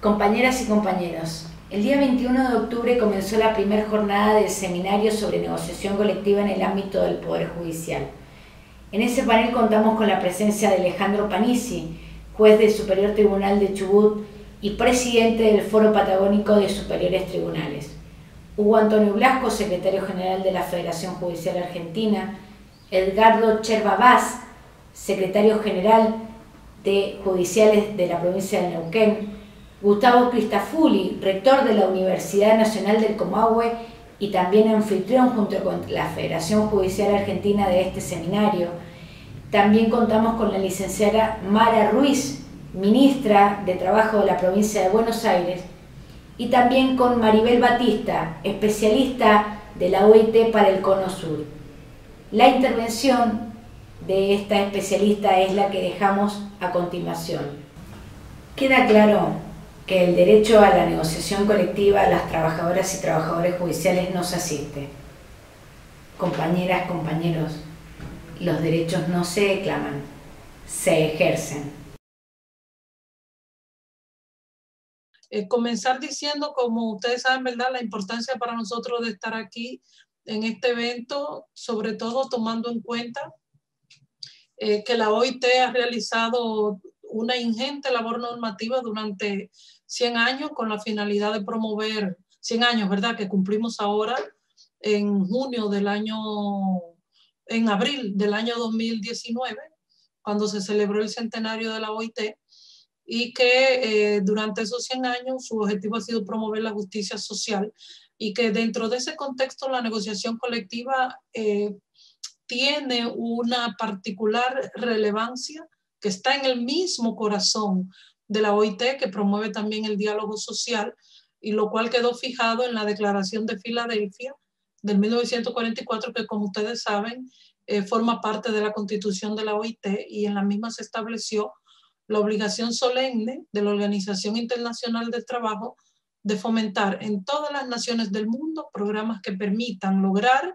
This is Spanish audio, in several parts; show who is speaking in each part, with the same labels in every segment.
Speaker 1: Compañeras y compañeros, el día 21 de octubre comenzó la primera jornada del seminario sobre negociación colectiva en el ámbito del Poder Judicial. En ese panel contamos con la presencia de Alejandro Panici, juez del Superior Tribunal de Chubut y presidente del Foro Patagónico de Superiores Tribunales, Hugo Antonio Blasco, secretario general de la Federación Judicial Argentina, Edgardo Cherbabás, secretario general de Judiciales de la provincia de Neuquén, Gustavo Cristafulli, rector de la Universidad Nacional del Comahue y también anfitrión junto con la Federación Judicial Argentina de este seminario. También contamos con la licenciada Mara Ruiz, ministra de Trabajo de la provincia de Buenos Aires, y también con Maribel Batista, especialista de la OIT para el Cono Sur. La intervención de esta especialista es la que dejamos a continuación. Queda claro que el derecho a la negociación colectiva a las trabajadoras y trabajadores judiciales nos asiste. Compañeras, compañeros, los derechos no se declaman, se ejercen.
Speaker 2: Comenzar diciendo, como ustedes saben, ¿verdad?, la importancia para nosotros de estar aquí en este evento, sobre todo tomando en cuenta que la OIT ha realizado una ingente labor normativa durante 100 años con la finalidad de promover 100 años, ¿verdad?, que cumplimos ahora en abril del año 2019, cuando se celebró el centenario de la OIT, y que durante esos 100 años su objetivo ha sido promover la justicia social, y que dentro de ese contexto la negociación colectiva tiene una particular relevancia que está en el mismo corazón de la OIT, que promueve también el diálogo social, y lo cual quedó fijado en la Declaración de Filadelfia del 1944, que, como ustedes saben, forma parte de la Constitución de la OIT, y en la misma se estableció la obligación solemne de la Organización Internacional del Trabajo de fomentar en todas las naciones del mundo programas que permitan lograr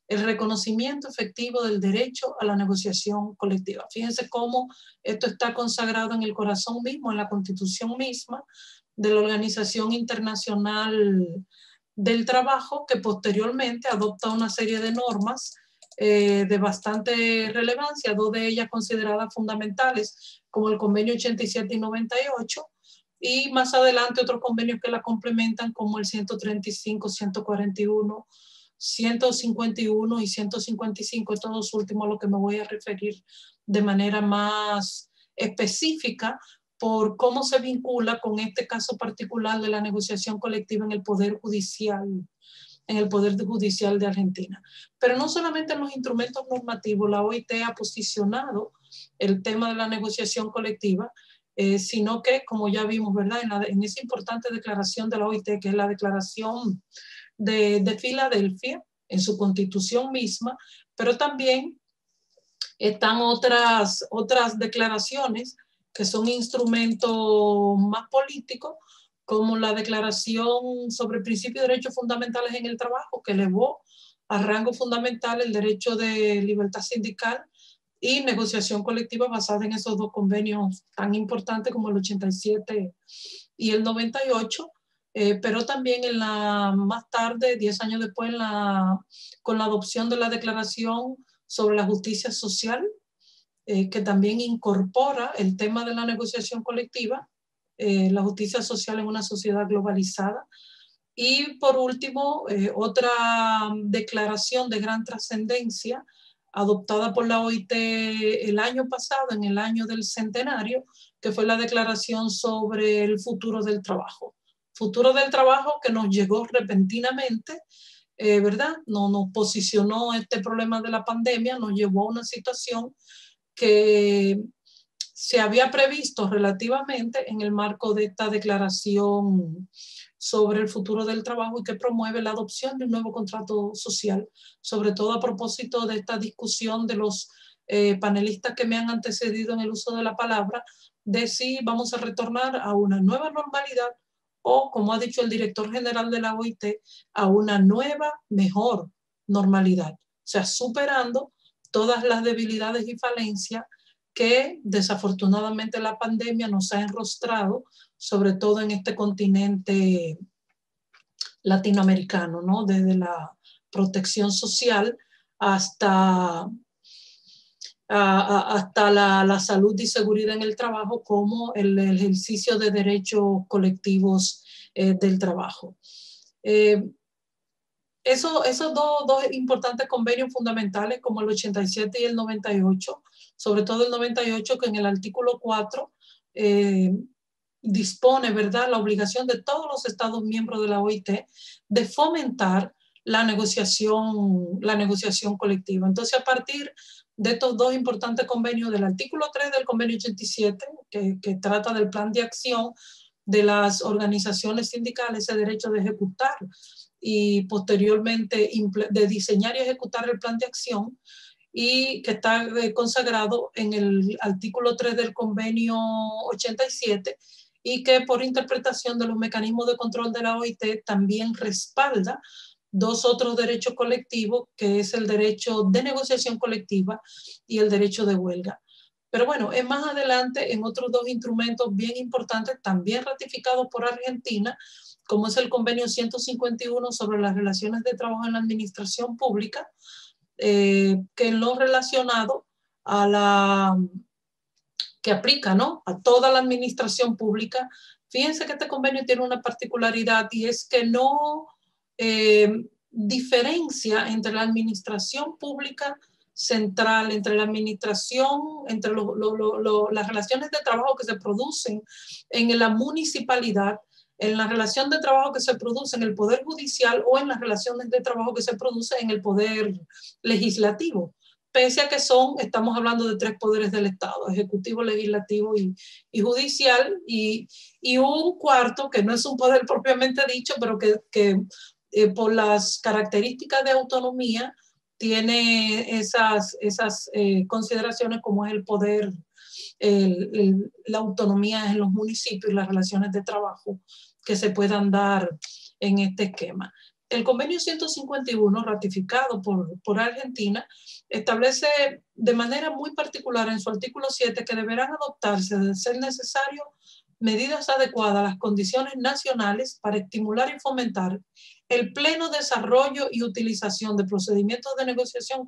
Speaker 2: el reconocimiento efectivo del derecho a la negociación colectiva. Fíjense cómo esto está consagrado en el corazón mismo, en la Constitución misma de la Organización Internacional del Trabajo, que posteriormente adopta una serie de normas de bastante relevancia, dos de ellas consideradas fundamentales, como el Convenio 87 y 98, y más adelante otros convenios que la complementan, como el 135, 141, 151 y 155, todos últimos a lo que me voy a referir de manera más específica, por cómo se vincula con este caso particular de la negociación colectiva en el Poder Judicial, de Argentina. Pero no solamente en los instrumentos normativos, la OIT ha posicionado el tema de la negociación colectiva, sino que, como ya vimos, ¿verdad?, en esa importante declaración de la OIT, que es la Declaración de Filadelfia, en su constitución misma, pero también están otras declaraciones que son instrumentos más políticos, como la Declaración sobre el Principio de Derechos Fundamentales en el Trabajo, que elevó a rango fundamental el derecho de libertad sindical y negociación colectiva basada en esos dos convenios tan importantes como el 87 y el 98, pero también más tarde, 10 años después, con la adopción de la Declaración sobre la Justicia Social, que también incorpora el tema de la negociación colectiva, la justicia social en una sociedad globalizada. Y por último, otra declaración de gran trascendencia adoptada por la OIT el año pasado, en el año del centenario, que fue la Declaración sobre el futuro del trabajo. Futuro del trabajo que nos llegó repentinamente, ¿verdad? Nos posicionó este problema de la pandemia, nos llevó a una situación que se había previsto relativamente en el marco de esta declaración sobre el futuro del trabajo, y que promueve la adopción de un nuevo contrato social, sobre todo a propósito de esta discusión de los panelistas que me han antecedido en el uso de la palabra, de si vamos a retornar a una nueva normalidad o, como ha dicho el director general de la OIT, a una nueva, mejor normalidad. O sea, superando todas las debilidades y falencias que desafortunadamente la pandemia nos ha enrostrado sobre todo en este continente latinoamericano, ¿no? Desde la protección social hasta la salud y seguridad en el trabajo, como el ejercicio de derechos colectivos del trabajo. Esos dos importantes convenios fundamentales, como el 87 y el 98, sobre todo el 98, que en el artículo 4 dispone, ¿verdad?, la obligación de todos los Estados miembros de la OIT de fomentar la negociación colectiva. Entonces, a partir de estos dos importantes convenios, del artículo 3 del convenio 87, que trata del plan de acción de las organizaciones sindicales, ese derecho de ejecutar y posteriormente de diseñar y ejecutar el plan de acción, y que está consagrado en el artículo 3 del convenio 87, y que por interpretación de los mecanismos de control de la OIT también respalda dos otros derechos colectivos, que es el derecho de negociación colectiva y el derecho de huelga. Pero bueno, es más adelante en otros dos instrumentos bien importantes, también ratificados por Argentina, como es el convenio 151 sobre las relaciones de trabajo en la administración pública, que en lo relacionado que aplica, ¿no?, a toda la administración pública. Fíjense que este convenio tiene una particularidad, y es que no diferencia entre la administración pública central, entre la administración, entre las relaciones de trabajo que se producen en la municipalidad, en la relación de trabajo que se produce en el Poder Judicial, o en las relaciones de trabajo que se produce en el Poder Legislativo. Pese a que estamos hablando de tres poderes del Estado: ejecutivo, legislativo y judicial, y un cuarto que no es un poder propiamente dicho, pero que por las características de autonomía tiene esas consideraciones, como es el poder, la autonomía en los municipios y las relaciones de trabajo que se puedan dar en este esquema. El convenio 151, ratificado por Argentina, establece de manera muy particular en su artículo 7 que deberán adoptarse, de ser necesario, medidas adecuadas a las condiciones nacionales para estimular y fomentar el pleno desarrollo y utilización de procedimientos de negociación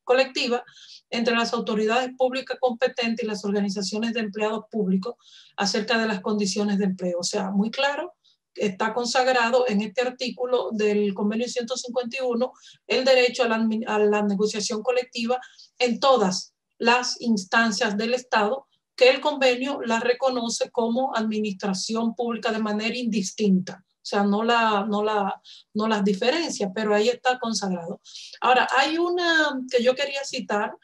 Speaker 2: colectiva entre las autoridades públicas competentes y las organizaciones de empleados públicos acerca de las condiciones de empleo. O sea, muy claro, está consagrado en este artículo del convenio 151 el derecho a la negociación colectiva en todas las instancias del Estado, que el convenio la reconoce como administración pública de manera indistinta. O sea, no las diferencia, pero ahí está consagrado. Ahora, hay una que yo quería citar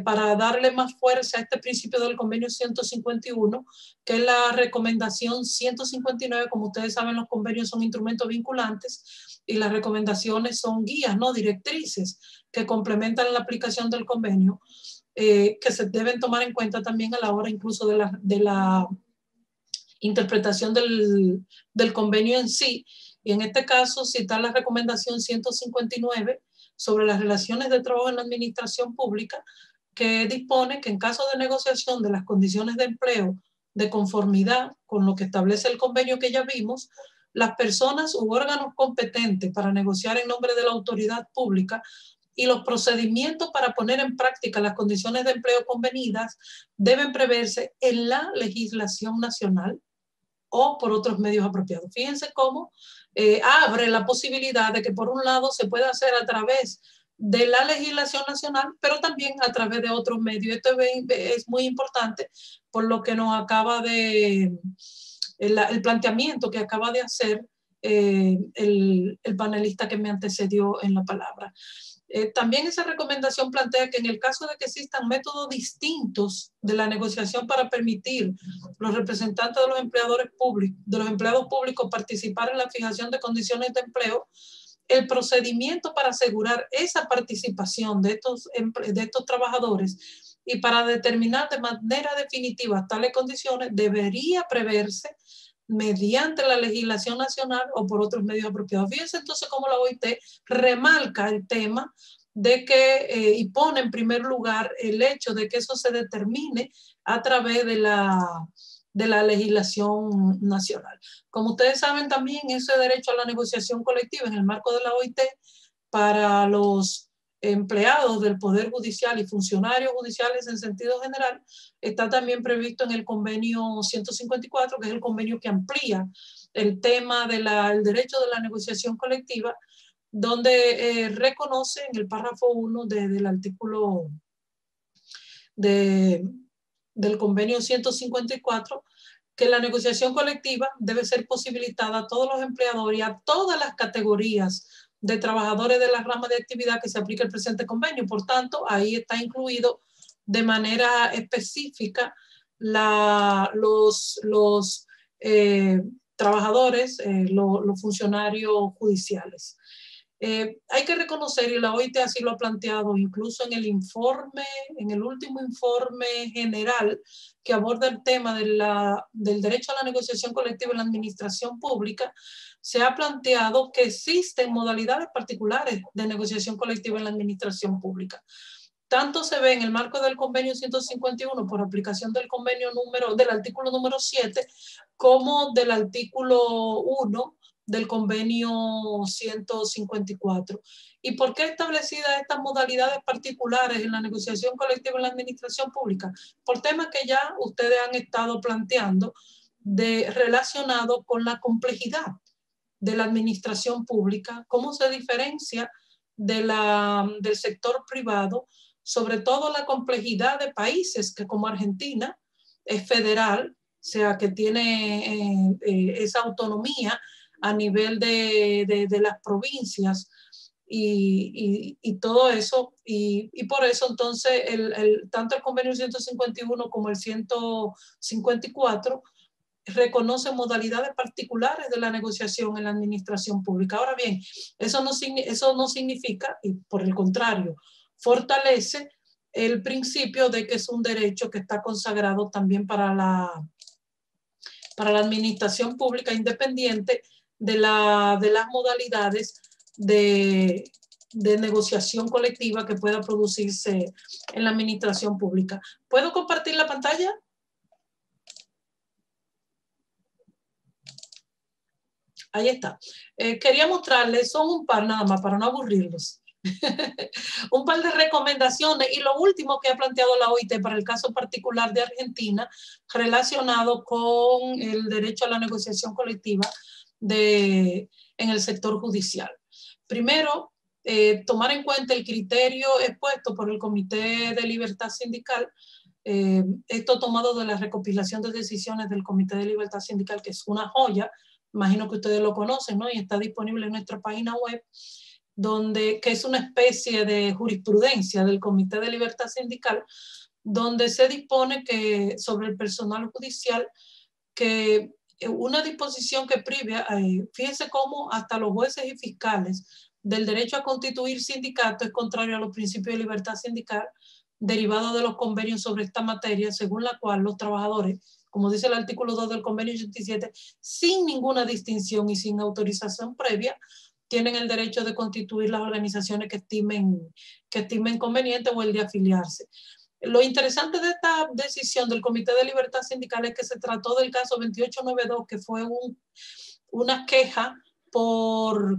Speaker 2: para darle más fuerza a este principio del convenio 151, que es la recomendación 159. Como ustedes saben, los convenios son instrumentos vinculantes y las recomendaciones son guías, ¿no?, directrices que complementan la aplicación del convenio, que se deben tomar en cuenta también a la hora incluso de la interpretación del convenio en sí. Y en este caso citar la recomendación 159 sobre las relaciones de trabajo en la administración pública, que dispone que en caso de negociación de las condiciones de empleo de conformidad con lo que establece el convenio que ya vimos, las personas u órganos competentes para negociar en nombre de la autoridad pública y los procedimientos para poner en práctica las condiciones de empleo convenidas deben preverse en la legislación nacional o por otros medios apropiados. Fíjense cómo abre la posibilidad de que, por un lado, se pueda hacer a través de la legislación nacional, pero también a través de otros medios. Esto es muy importante por lo que nos acaba el planteamiento que acaba de hacer el panelista que me antecedió en la palabra. También esa recomendación plantea que en el caso de que existan métodos distintos de la negociación para permitir los representantes de los empleados públicos participar en la fijación de condiciones de empleo, el procedimiento para asegurar esa participación de estos trabajadores y para determinar de manera definitiva tales condiciones debería preverse mediante la legislación nacional o por otros medios apropiados. Fíjense entonces cómo la OIT remarca el tema de que, y pone en primer lugar el hecho de que eso se determine a través de de la legislación nacional. Como ustedes saben también, ese derecho a la negociación colectiva en el marco de la OIT para los empleados del Poder Judicial y funcionarios judiciales en sentido general está también previsto en el convenio 154, que es el convenio que amplía el tema del derecho de la negociación colectiva, donde reconoce en el párrafo 1 del artículo del convenio 154 que la negociación colectiva debe ser posibilitada a todos los empleadores y a todas las categorías de trabajadores de la rama de actividad que se aplica el presente convenio. Por tanto, ahí está incluido de manera específica los trabajadores, los funcionarios judiciales. Hay que reconocer, y la OIT así lo ha planteado, incluso en el informe, en el último informe general que aborda el tema del derecho a la negociación colectiva en la administración pública, se ha planteado que existen modalidades particulares de negociación colectiva en la administración pública. Tanto se ve en el marco del convenio 151 por aplicación del del artículo número 7, como del artículo 1 del convenio 154. ¿Y por qué establecidas estas modalidades particulares en la negociación colectiva en la administración pública? Por temas que ya ustedes han estado planteando relacionado con la complejidad de la administración pública, cómo se diferencia del sector privado, sobre todo la complejidad de países que como Argentina es federal, o sea que tiene esa autonomía a nivel de las provincias y todo eso, y por eso entonces tanto el convenio 151 como el 154 reconoce modalidades particulares de la negociación en la administración pública. Ahora bien, eso no significa, y por el contrario, fortalece el principio de que es un derecho que está consagrado también para la administración pública independiente de las modalidades de negociación colectiva que pueda producirse en la administración pública. ¿Puedo compartir la pantalla? Ahí está. Quería mostrarles, son un par nada más para no aburrirlos. Un par de recomendaciones y lo último que ha planteado la OIT para el caso particular de Argentina relacionado con el derecho a la negociación colectiva en el sector judicial. Primero, tomar en cuenta el criterio expuesto por el Comité de Libertad Sindical, esto tomado de la recopilación de decisiones del Comité de Libertad Sindical, que es una joya, imagino que ustedes lo conocen, ¿no? Y está disponible en nuestra página web, que es una especie de jurisprudencia del Comité de Libertad Sindical, donde se dispone que sobre el personal judicial que una disposición que prive, fíjense cómo hasta los jueces y fiscales del derecho a constituir sindicato es contrario a los principios de libertad sindical derivados de los convenios sobre esta materia, según la cual los trabajadores, como dice el artículo 2 del convenio 87, sin ninguna distinción y sin autorización previa, tienen el derecho de constituir las organizaciones que estimen conveniente o el de afiliarse. Lo interesante de esta decisión del Comité de Libertad Sindical es que se trató del caso 2892, que fue una queja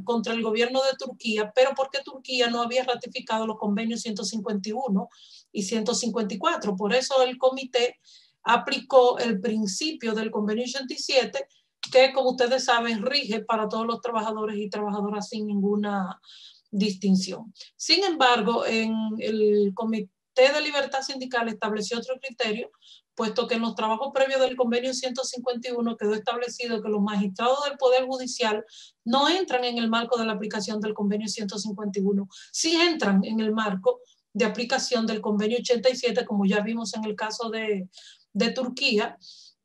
Speaker 2: contra el gobierno de Turquía, pero porque Turquía no había ratificado los convenios 151 y 154. Por eso el comité aplicó el principio del convenio 87, que como ustedes saben rige para todos los trabajadores y trabajadoras sin ninguna distinción. Sin embargo, en el Comité de Libertad Sindical estableció otro criterio, puesto que en los trabajos previos del convenio 151 quedó establecido que los magistrados del Poder Judicial no entran en el marco de la aplicación del convenio 151, sí entran en el marco de aplicación del convenio 87, como ya vimos en el caso de Turquía.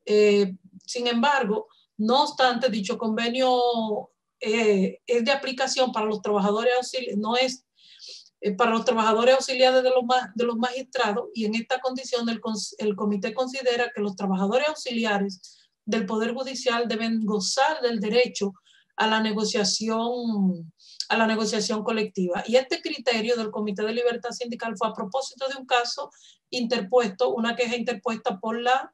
Speaker 2: Sin embargo, no obstante, dicho convenio es de aplicación para los trabajadores auxiliares, no es para los trabajadores auxiliares de los magistrados, y en esta condición el comité considera que los trabajadores auxiliares del Poder Judicial deben gozar del derecho a la negociación colectiva. Y este criterio del Comité de Libertad Sindical fue a propósito de un caso interpuesto, una queja interpuesta por la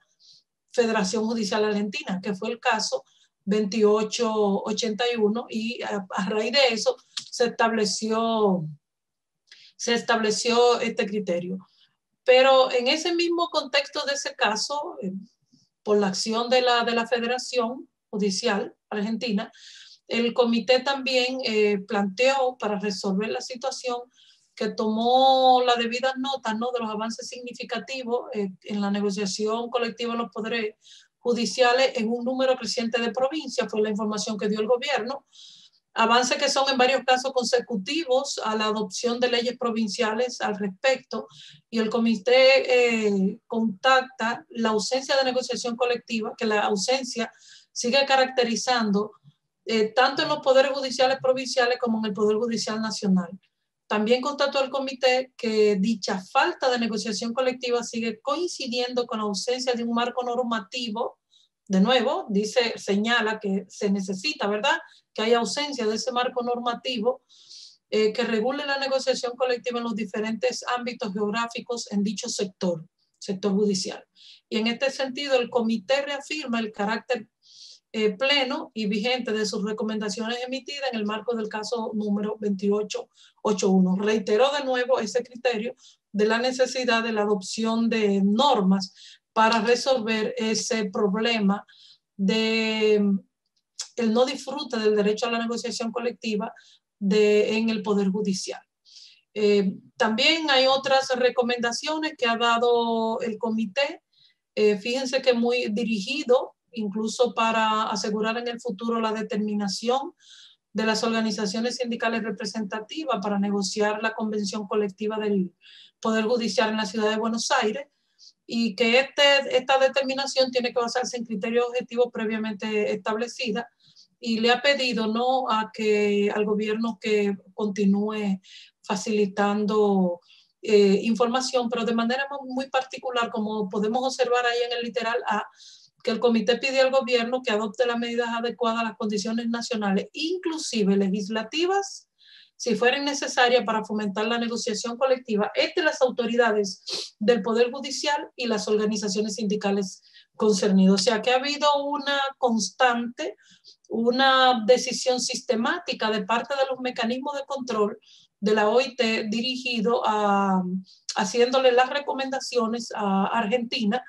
Speaker 2: Federación Judicial Argentina, que fue el caso 2881, y a raíz de eso se estableció este criterio. Pero en ese mismo contexto de ese caso, por la acción de la Federación Judicial Argentina, el comité también planteó, para resolver la situación, que tomó las debidas notas, ¿no?, de los avances significativos en la negociación colectiva de los poderes judiciales en un número creciente de provincias. Fue la información que dio el gobierno. Avances que son en varios casos consecutivos a la adopción de leyes provinciales al respecto, y el comité contacta la ausencia de negociación colectiva, que la ausencia sigue caracterizando tanto en los poderes judiciales provinciales como en el Poder Judicial Nacional. También constató el comité que dicha falta de negociación colectiva sigue coincidiendo con la ausencia de un marco normativo. De nuevo, señala que se necesita, ¿verdad?, que haya ausencia de ese marco normativo que regule la negociación colectiva en los diferentes ámbitos geográficos en dicho sector judicial. Y en este sentido, el comité reafirma el carácter pleno y vigente de sus recomendaciones emitidas en el marco del caso número 2881. Reiteró de nuevo ese criterio de la necesidad de la adopción de normas para resolver ese problema de el no disfrute del derecho a la negociación colectiva en el Poder Judicial. También hay otras recomendaciones que ha dado el comité, fíjense que muy dirigido incluso para asegurar en el futuro la determinación de las organizaciones sindicales representativas para negociar la convención colectiva del Poder Judicial en la ciudad de Buenos Aires, y que esta determinación tiene que basarse en criterios objetivos previamente establecidos, y le ha pedido, ¿no?, al gobierno que continúe facilitando información, pero de manera muy particular, como podemos observar ahí en el literal A, que el comité pide al gobierno que adopte las medidas adecuadas a las condiciones nacionales, inclusive legislativas, si fueren necesarias, para fomentar la negociación colectiva entre las autoridades del Poder Judicial y las organizaciones sindicales concernidas. O sea que ha habido una constante, una decisión sistemática de parte de los mecanismos de control de la OIT dirigido a haciéndole las recomendaciones a Argentina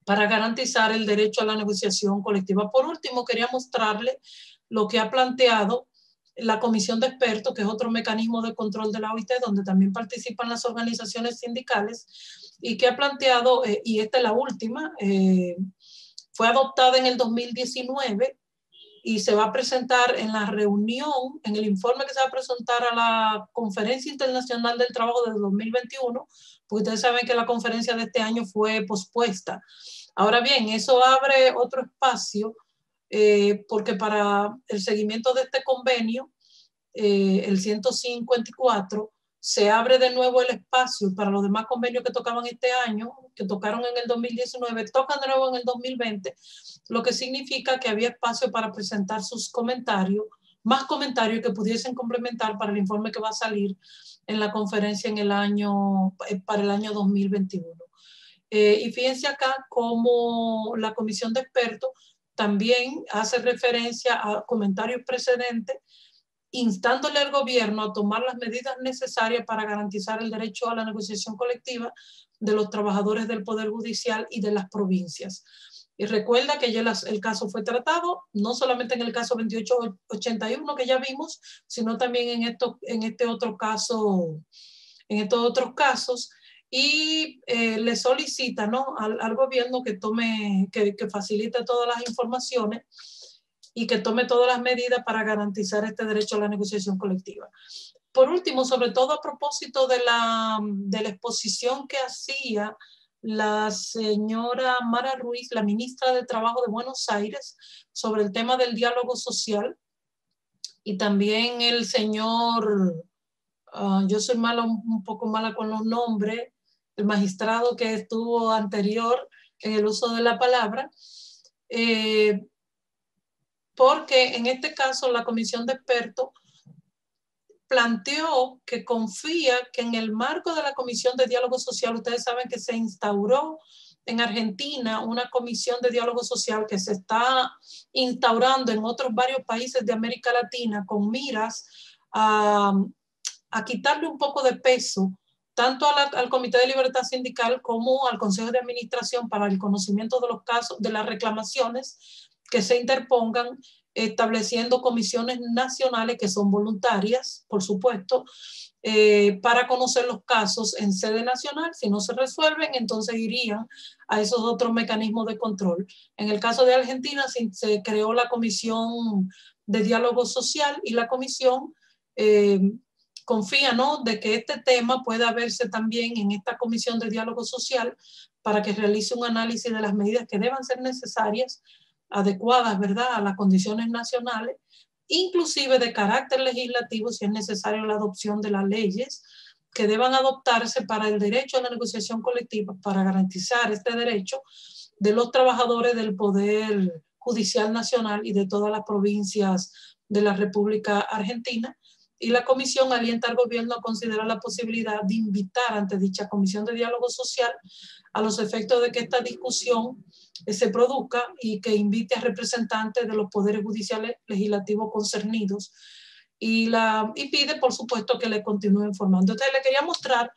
Speaker 2: para garantizar el derecho a la negociación colectiva. Por último, quería mostrarle lo que ha planteado la comisión de expertos, que es otro mecanismo de control de la OIT, donde también participan las organizaciones sindicales, y que ha planteado, y esta es la última, fue adoptada en el 2019 y se va a presentar en la reunión, en el informe que se va a presentar a la Conferencia Internacional del Trabajo del 2021, porque ustedes saben que la conferencia de este año fue pospuesta. Ahora bien, eso abre otro espacio, porque para el seguimiento de este convenio, el 154, se abre de nuevo el espacio para los demás convenios que tocaban este año, que tocaron en el 2019, tocan de nuevo en el 2020, lo que significa que había espacio para presentar sus comentarios, más comentarios que pudiesen complementar para el informe que va a salir en la conferencia para el año 2021. Y fíjense acá cómo la comisión de expertos también hace referencia a comentarios precedentes, instándole al gobierno a tomar las medidas necesarias para garantizar el derecho a la negociación colectiva de los trabajadores del Poder Judicial y de las provincias. Y recuerda que ya el caso fue tratado, no solamente en el caso 2881 que ya vimos, sino también en estos otros casos, y le solicita, ¿no?, al gobierno que facilite todas las informaciones y que tome todas las medidas para garantizar este derecho a la negociación colectiva. Por último, sobre todo a propósito de la exposición que hacía la señora Mara Ruiz, la ministra de Trabajo de Buenos Aires, sobre el tema del diálogo social, y también el señor, yo soy un poco mala con los nombres, el magistrado que estuvo anterior en el uso de la palabra, porque en este caso la comisión de expertos planteó que confía que en el marco de la Comisión de Diálogo Social, ustedes saben que se instauró en Argentina una comisión de diálogo social que se está instaurando en otros varios países de América Latina con miras a quitarle un poco de peso tanto al Comité de Libertad Sindical como al Consejo de Administración para el conocimiento de los casos, de las reclamaciones que se interpongan, estableciendo comisiones nacionales que son voluntarias, por supuesto, para conocer los casos en sede nacional. Si no se resuelven, entonces irían a esos otros mecanismos de control. En el caso de Argentina se creó la Comisión de Diálogo Social y la comisión confía, ¿no?, de que este tema pueda verse también en esta Comisión de Diálogo Social para que realice un análisis de las medidas que deban ser necesarias, adecuadas, ¿verdad?, a las condiciones nacionales, inclusive de carácter legislativo, si es necesario la adopción de las leyes que deban adoptarse para el derecho a la negociación colectiva, para garantizar este derecho de los trabajadores del Poder Judicial Nacional y de todas las provincias de la República Argentina. Y la comisión alienta al gobierno a considerar la posibilidad de invitar ante dicha comisión de diálogo social a los efectos de que esta discusión se produzca y que invite a representantes de los poderes judiciales legislativos concernidos y pide, por supuesto, que le continúe informando. Entonces, le quería mostrar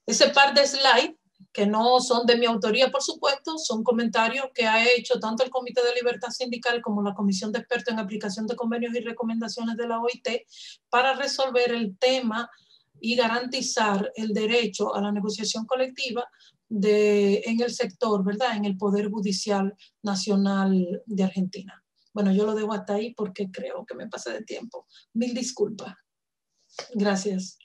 Speaker 2: ese par de slides que no son de mi autoría, por supuesto, son comentarios que ha hecho tanto el Comité de Libertad Sindical como la Comisión de Expertos en Aplicación de Convenios y Recomendaciones de la OIT para resolver el tema y garantizar el derecho a la negociación colectiva en el sector, ¿verdad?, en el Poder Judicial Nacional de Argentina. Bueno, yo lo dejo hasta ahí porque creo que me pasé de tiempo. Mil disculpas. Gracias.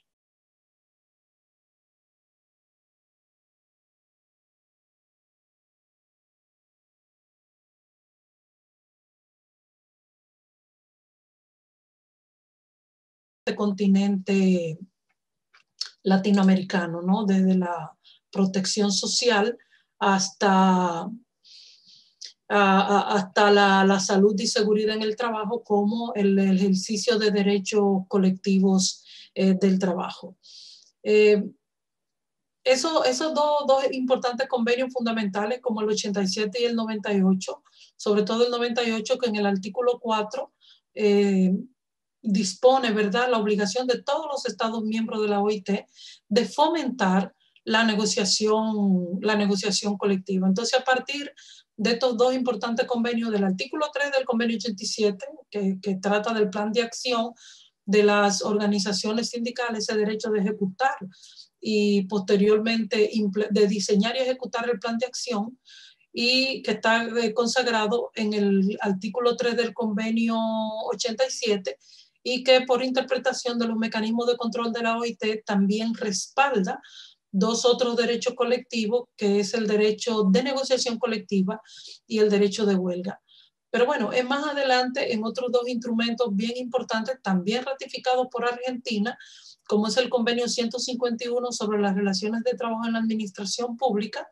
Speaker 2: Continente latinoamericano, ¿no?, desde la protección social hasta la salud y seguridad en el trabajo, como el ejercicio de derechos colectivos del trabajo. Esos dos importantes convenios fundamentales, como el 87 y el 98, sobre todo el 98, que en el artículo 4 dispone, ¿verdad?, la obligación de todos los Estados miembros de la OIT de fomentar la negociación colectiva. Entonces, a partir de estos dos importantes convenios, del artículo 3 del convenio 87, que trata del plan de acción de las organizaciones sindicales, ese derecho de ejecutar y posteriormente de diseñar y ejecutar el plan de acción, y que está consagrado en el artículo 3 del convenio 87, y que por interpretación de los mecanismos de control de la OIT también respalda dos otros derechos colectivos, que es el derecho de negociación colectiva y el derecho de huelga. Pero bueno, es más adelante en otros dos instrumentos bien importantes, también ratificados por Argentina, como es el convenio 151 sobre las relaciones de trabajo en la administración pública,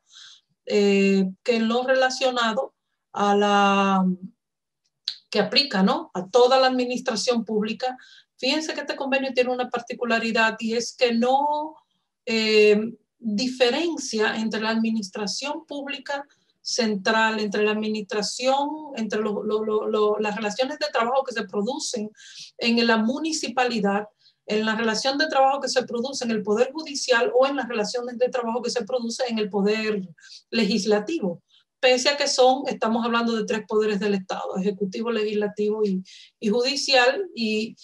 Speaker 2: que en lo relacionado que aplica, ¿no?, a toda la administración pública. Fíjense que este convenio tiene una particularidad, y es que no diferencia entre la administración pública central, entre la administración, entre las relaciones de trabajo que se producen en la municipalidad, en la relación de trabajo que se produce en el Poder Judicial o en las relaciones de trabajo que se produce en el Poder Legislativo, pese a que estamos hablando de tres poderes del Estado: ejecutivo, legislativo y judicial, y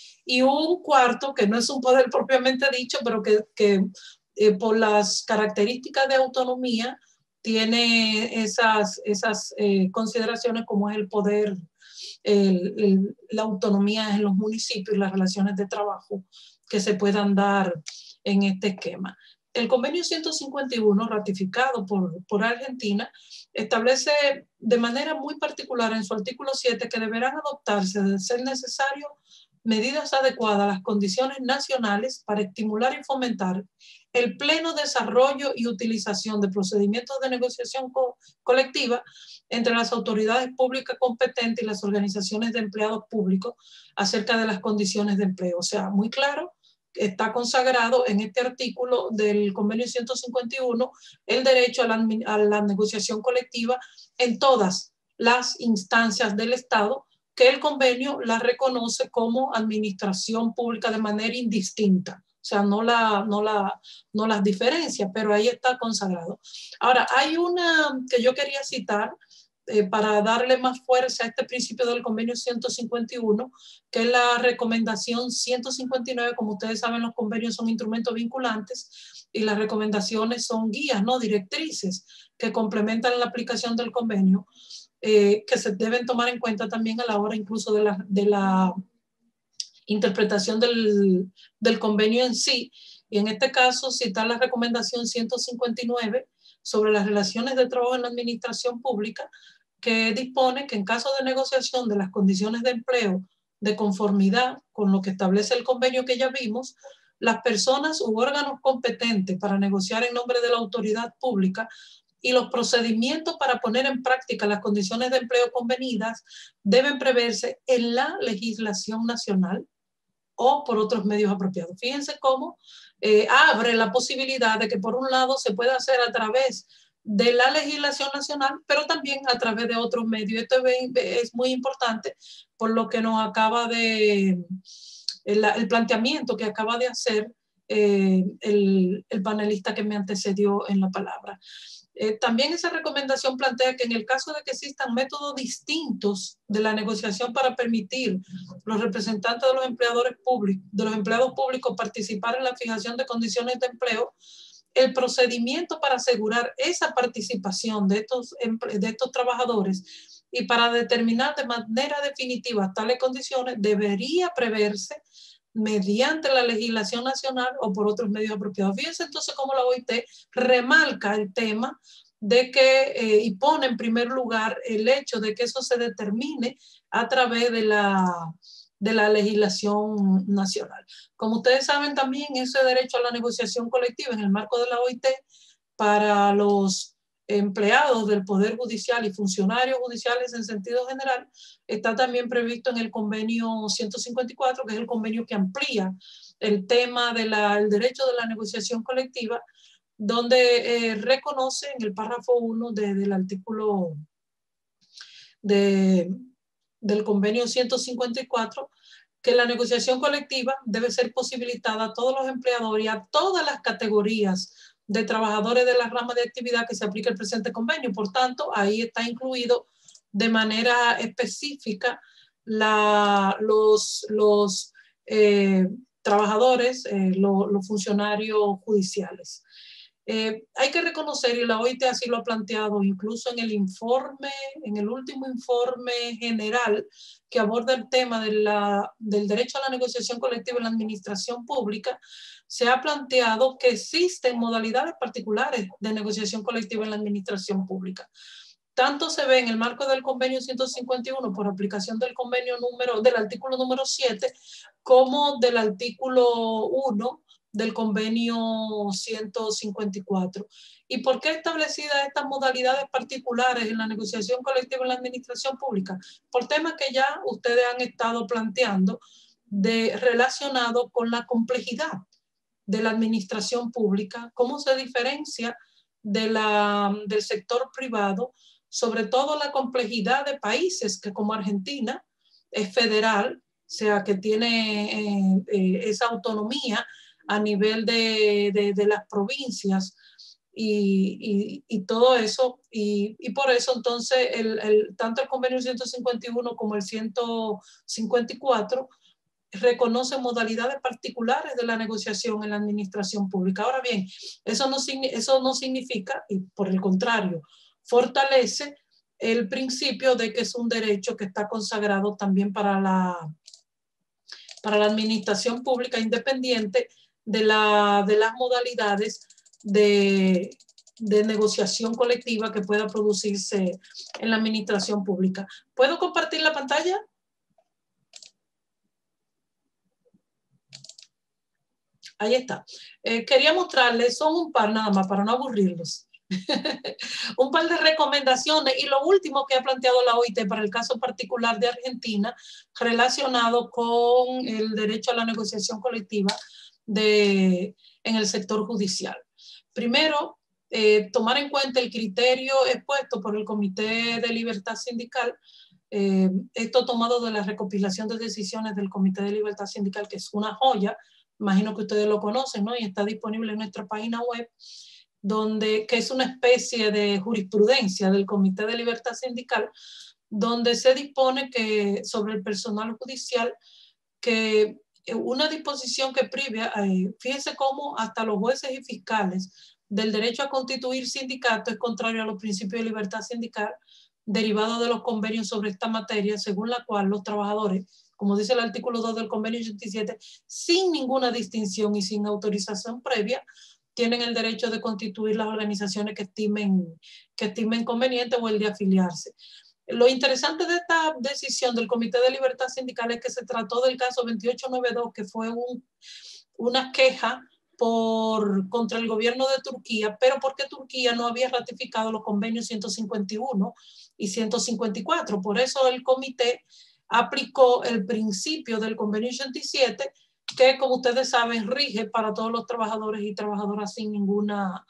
Speaker 2: un cuarto que no es un poder propiamente dicho, pero que por las características de autonomía tiene esas consideraciones, como es el poder, la autonomía en los municipios y las relaciones de trabajo que se puedan dar en este esquema. El convenio 151, ratificado por Argentina, establece de manera muy particular en su artículo 7 que deberán adoptarse, de ser necesario, medidas adecuadas a las condiciones nacionales para estimular y fomentar el pleno desarrollo y utilización de procedimientos de negociación colectiva entre las autoridades públicas competentes y las organizaciones de empleados públicos acerca de las condiciones de empleo. O sea, muy claro está consagrado en este artículo del convenio 151 el derecho a la negociación colectiva en todas las instancias del Estado, que el convenio la reconoce como administración pública de manera indistinta. O sea, no las diferencia, pero ahí está consagrado. Ahora, hay una que yo quería citar para darle más fuerza a este principio del convenio 151, que es la recomendación 159. Como ustedes saben, los convenios son instrumentos vinculantes y las recomendaciones son guías, no directrices, que complementan la aplicación del convenio, que se deben tomar en cuenta también a la hora incluso de la interpretación del convenio en sí. Y en este caso citar la recomendación 159 sobre las relaciones de trabajo en la administración pública, que dispone que en caso de negociación de las condiciones de empleo de conformidad con lo que establece el convenio que ya vimos, las personas u órganos competentes para negociar en nombre de la autoridad pública y los procedimientos para poner en práctica las condiciones de empleo convenidas deben preverse en la legislación nacional o por otros medios apropiados. Fíjense cómo abre la posibilidad de que por un lado se pueda hacer a través de la legislación nacional, pero también a través de otros medios. Esto es muy importante por lo que nos acaba de, el planteamiento que acaba de hacer el panelista que me antecedió en la palabra. También esa recomendación plantea que en el caso de que existan métodos distintos de la negociación para permitir los representantes de los empleados públicos participar en la fijación de condiciones de empleo, el procedimiento para asegurar esa participación de estos trabajadores y para determinar de manera definitiva tales condiciones debería preverse mediante la legislación nacional o por otros medios apropiados. Fíjense entonces cómo la OIT remarca el tema de que, y pone en primer lugar el hecho de que eso se determine a través de la legislación nacional. Como ustedes saben también, ese derecho a la negociación colectiva en el marco de la OIT para los empleados del Poder Judicial y funcionarios judiciales en sentido general está también previsto en el convenio 154, que es el convenio que amplía el tema del derecho de la negociación colectiva, donde reconoce en el párrafo 1 del artículo del convenio 154 que la negociación colectiva debe ser posibilitada a todos los empleadores y a todas las categorías de trabajadores de la rama de actividad que se aplica el presente convenio. Por tanto, ahí está incluido de manera específica los trabajadores, los funcionarios judiciales. Hay que reconocer, y la OIT así lo ha planteado, incluso en el informe, en el último informe general que aborda el tema del derecho a la negociación colectiva en la administración pública, se ha planteado que existen modalidades particulares de negociación colectiva en la administración pública. Tanto se ve en el marco del convenio 151 por aplicación del del artículo número 7, como del artículo 1 del convenio 154. ¿Y por qué establecidas estas modalidades particulares en la negociación colectiva en la administración pública? Por temas que ya ustedes han estado planteando relacionado con la complejidad de la administración pública, cómo se diferencia del sector privado, sobre todo la complejidad de países que como Argentina es federal, o sea que tiene esa autonomía a nivel de las provincias y todo eso, y por eso entonces tanto el convenio 151 como el 154 reconoce modalidades particulares de la negociación en la administración pública. Ahora bien, eso no significa, y por el contrario, fortalece el principio de que es un derecho que está consagrado también para la administración pública, independiente de las modalidades de negociación colectiva que pueda producirse en la administración pública. ¿Puedo compartir la pantalla? Ahí está. Quería mostrarles, son un par nada más para no aburrirlos. Un par de recomendaciones y lo último que ha planteado la OIT para el caso particular de Argentina relacionado con el derecho a la negociación colectiva en el sector judicial. Primero, tomar en cuenta el criterio expuesto por el Comité de Libertad Sindical, esto tomado de la recopilación de decisiones del Comité de Libertad Sindical, que es una joya, imagino que ustedes lo conocen, ¿no? Y está disponible en nuestra página web, que es una especie de jurisprudencia del Comité de Libertad Sindical, donde se dispone que sobre el personal judicial, que una disposición que privia, fíjense cómo hasta los jueces y fiscales del derecho a constituir sindicato es contrario a los principios de libertad sindical derivados de los convenios sobre esta materia, según la cual los trabajadores, como dice el artículo 2 del convenio 87, sin ninguna distinción y sin autorización previa, tienen el derecho de constituir las organizaciones que estimen conveniente o el de afiliarse. Lo interesante de esta decisión del Comité de Libertad Sindical es que se trató del caso 2892, que fue una queja contra el gobierno de Turquía, pero porque Turquía no había ratificado los convenios 151 y 154. Por eso el comité aplicó el principio del convenio 87, que, como ustedes saben, rige para todos los trabajadores y trabajadoras sin ninguna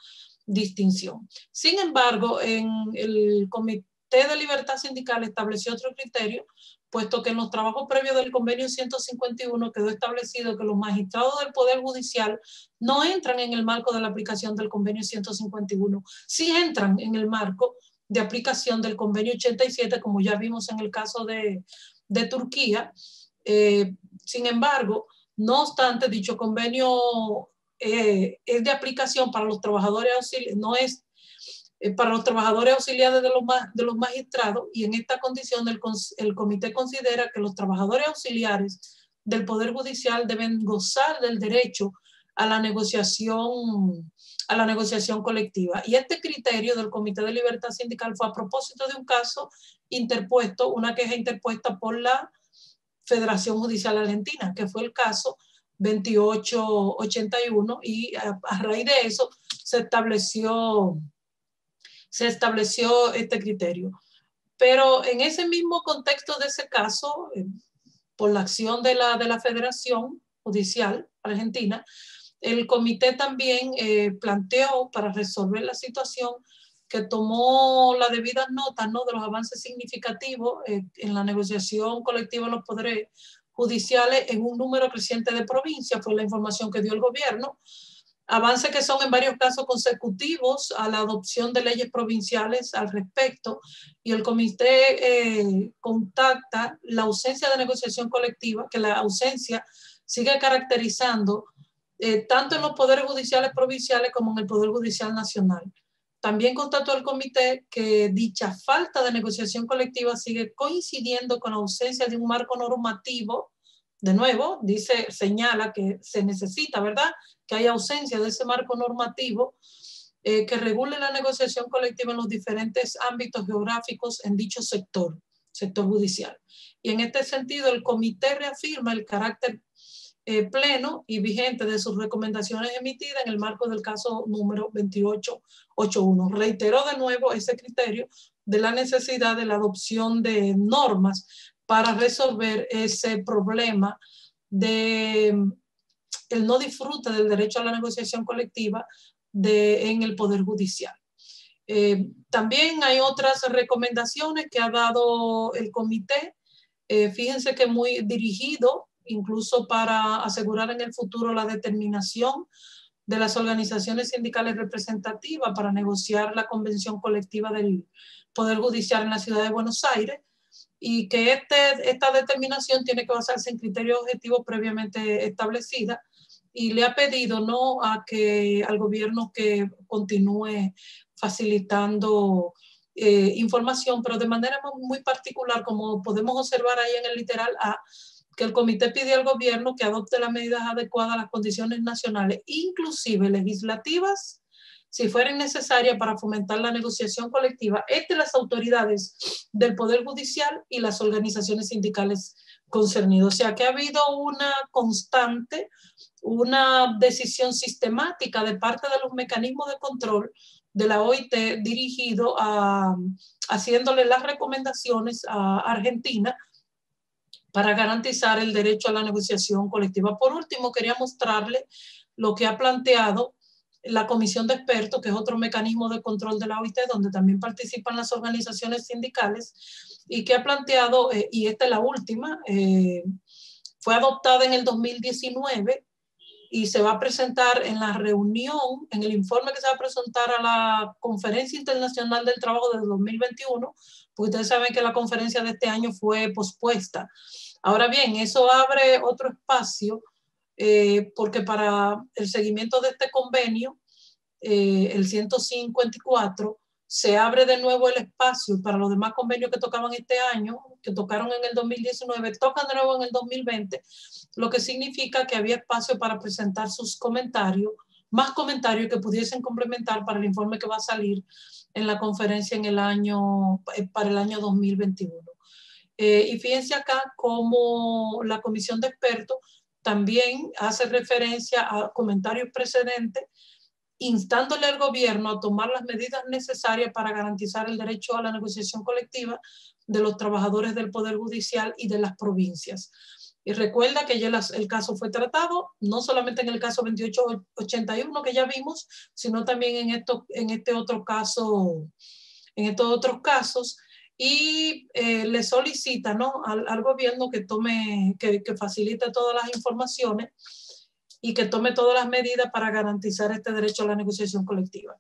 Speaker 2: distinción. Sin embargo, en el Comité de Libertad Sindical estableció otro criterio, puesto que en los trabajos previos del convenio 151 quedó establecido que los magistrados del Poder Judicial no entran en el marco de la aplicación del convenio 151, sí entran en el marco de aplicación del convenio 87, como ya vimos en el caso de Turquía. Sin embargo, no obstante, dicho convenio es de aplicación para los trabajadores auxiliares, no es para los trabajadores auxiliares de los magistrados, y en esta condición el comité considera que los trabajadores auxiliares del Poder Judicial deben gozar del derecho a la negociación colectiva. Y este criterio del Comité de Libertad Sindical fue a propósito de un caso interpuesto, una queja interpuesta por la Federación Judicial Argentina, que fue el caso 2881, y a raíz de eso se estableció este criterio. Pero en ese mismo contexto de ese caso, por la acción de la Federación Judicial Argentina, el comité también planteó, para resolver la situación, que tomó las debidas notas, ¿no?, de los avances significativos en la negociación colectiva en los poderes judiciales en un número creciente de provincias, fue la información que dio el gobierno. Avances que son en varios casos consecutivos a la adopción de leyes provinciales al respecto, y el comité contacta la ausencia de negociación colectiva, que la ausencia sigue caracterizando tanto en los poderes judiciales provinciales como en el Poder Judicial Nacional. También constató el comité que dicha falta de negociación colectiva sigue coincidiendo con la ausencia de un marco normativo. De nuevo, señala que se necesita, ¿verdad?, que haya ausencia de ese marco normativo que regule la negociación colectiva en los diferentes ámbitos geográficos en dicho sector judicial. Y en este sentido, el comité reafirma el carácter pleno y vigente de sus recomendaciones emitidas en el marco del caso número 2881. Reiteró de nuevo ese criterio de la necesidad de la adopción de normas para resolver ese problema de el no disfrute del derecho a la negociación colectiva en el Poder Judicial. También hay otras recomendaciones que ha dado el comité, fíjense que muy dirigido incluso para asegurar en el futuro la determinación de las organizaciones sindicales representativas para negociar la convención colectiva del Poder Judicial en la ciudad de Buenos Aires, y que esta determinación tiene que basarse en criterios objetivos previamente establecidos, y le ha pedido al gobierno que continúe facilitando información, pero de manera muy particular, como podemos observar ahí en el literal A, que el comité pide al gobierno que adopte las medidas adecuadas a las condiciones nacionales, inclusive legislativas, si fueren necesarias, para fomentar la negociación colectiva entre las autoridades del Poder Judicial y las organizaciones sindicales concernidas. O sea que ha habido una constante, una decisión sistemática de parte de los mecanismos de control de la OIT dirigido a haciéndole las recomendaciones a Argentina para garantizar el derecho a la negociación colectiva. Por último, quería mostrarle lo que ha planteado la comisión de expertos, que es otro mecanismo de control de la OIT, donde también participan las organizaciones sindicales, y que ha planteado, y esta es la última, fue adoptada en el 2019 y se va a presentar en la reunión, en el informe que se va a presentar a la Conferencia Internacional del Trabajo de 2021, porque ustedes saben que la conferencia de este año fue pospuesta. Ahora bien, eso abre otro espacio, porque para el seguimiento de este convenio, el 154, se abre de nuevo el espacio para los demás convenios que tocaban este año, que tocaron en el 2019, tocan de nuevo en el 2020, lo que significa que había espacio para presentar sus comentarios, más comentarios que pudiesen complementar para el informe que va a salir en la conferencia en el año, para el año 2021. Y fíjense acá cómo la comisión de expertos también hace referencia a comentarios precedentes, instándole al gobierno a tomar las medidas necesarias para garantizar el derecho a la negociación colectiva de los trabajadores del Poder Judicial y de las provincias. Y recuerda que ya el caso fue tratado, no solamente en el caso 2881 que ya vimos, sino también en estos otros casos, y le solicita, ¿no?, al gobierno que facilite todas las informaciones y que tome todas las medidas para garantizar este derecho a la negociación colectiva.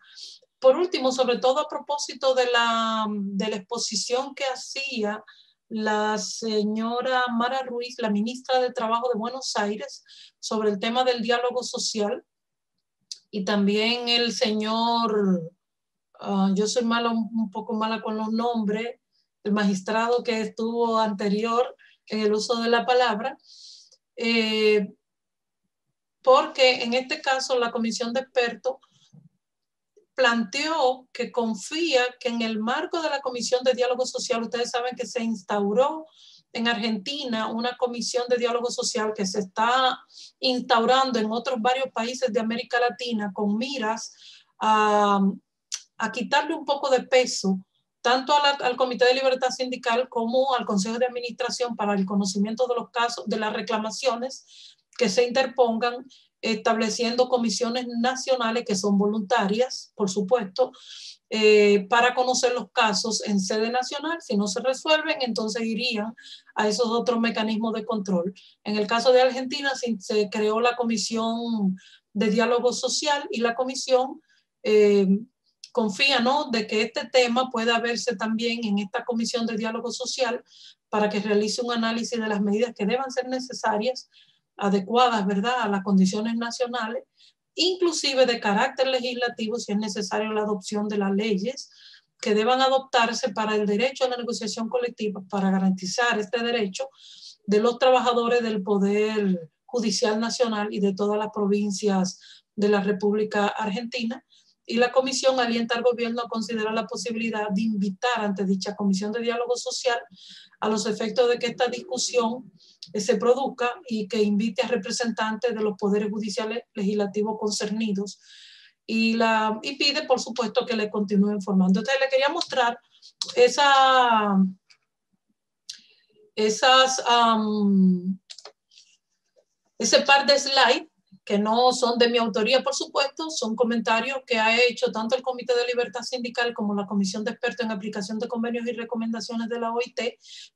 Speaker 2: Por último, sobre todo a propósito de la exposición que hacía la señora Mara Ruiz, la ministra de Trabajo de Buenos Aires, sobre el tema del diálogo social, y también el señor, yo soy un poco mala con los nombres, el magistrado que estuvo anterior en el uso de la palabra, porque en este caso la comisión de expertos planteó que confía que en el marco de la Comisión de Diálogo Social, ustedes saben que se instauró en Argentina una comisión de diálogo social que se está instaurando en otros varios países de América Latina con miras a quitarle un poco de peso tanto al Comité de Libertad Sindical como al Consejo de Administración para el conocimiento de los casos, de las reclamaciones que se interpongan, estableciendo comisiones nacionales que son voluntarias, por supuesto, para conocer los casos en sede nacional. Si no se resuelven, entonces irían a esos otros mecanismos de control. En el caso de Argentina se creó la Comisión de Diálogo Social y la comisión confía, ¿no?, de que este tema pueda verse también en esta Comisión de Diálogo Social para que realice un análisis de las medidas que deban ser necesarias, adecuadas, ¿verdad?, a las condiciones nacionales, inclusive de carácter legislativo, si es necesario la adopción de las leyes que deban adoptarse para el derecho a la negociación colectiva, para garantizar este derecho de los trabajadores del Poder Judicial Nacional y de todas las provincias de la República Argentina. Y la comisión alienta al gobierno a considerar la posibilidad de invitar ante dicha comisión de diálogo social, a los efectos de que esta discusión se produzca, y que invite a representantes de los poderes judiciales legislativos concernidos, y pide, por supuesto, que le continúe informando. Entonces, le quería mostrar ese par de slides, que no son de mi autoría, por supuesto, son comentarios que ha hecho tanto el Comité de Libertad Sindical como la Comisión de Expertos en Aplicación de Convenios y Recomendaciones de la OIT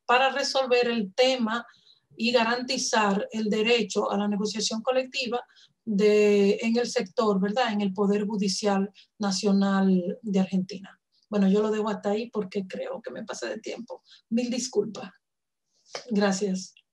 Speaker 2: para resolver el tema y garantizar el derecho a la negociación colectiva en el sector, ¿verdad?, en el Poder Judicial Nacional de Argentina. Bueno, yo lo dejo hasta ahí porque creo que me pasé de tiempo. Mil disculpas. Gracias.